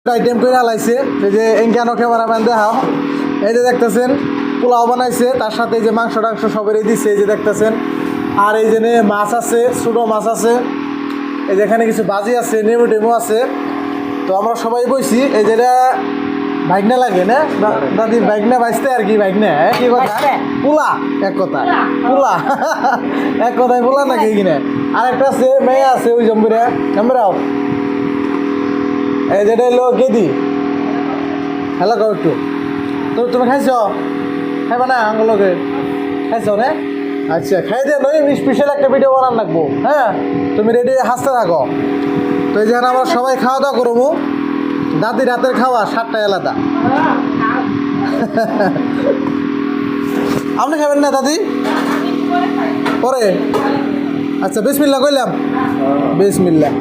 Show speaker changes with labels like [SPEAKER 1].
[SPEAKER 1] item করে আলাইছে এই যে এঙ্কানো ক্যামেরাম্যান দেখাও এই যে দেখতেছেন পোলাও বানাইছে তার সাথে এই যে মাংস টাংস সবেরই দিচ্ছে এই যে দেখতেছেন আর এই যে মাছ আছে ছোটো মাছ আছে এই যে এখানে কিছু বাজি আছে নেমু টেমু আছে তো আমরা সবাই বইছি এই যেটা ভাগনা লাগে না দাদির ভাগনা বাঁচতে আর কি ভাগনা কি কথা পোলা এক কথা পোলা এক কথায় পোলা নাকি কিনে আর একটা আছে মেয়ে আছে ওই জম্বুরা জম্বুরাও এই যেটা হলো গেদি হ্যালো গাও একটু তো তুমি খাইছ খাইবা না আঙ্গুলোকে খাইছ না আচ্ছা খাই দে নয় স্পেশাল একটা ভিডিও বানান লাগবো হ্যাঁ তুমি রেডি হাসতে থাকো তো এই যেখানে আমরা সবাই খাওয়া দাওয়া করবো দাদি রাতের খাওয়া 7টায় আলাদা আপনি খাবেন না দাদি পরে আচ্ছা বিসমিল্লাহ কইলাম বিসমিল্লাহ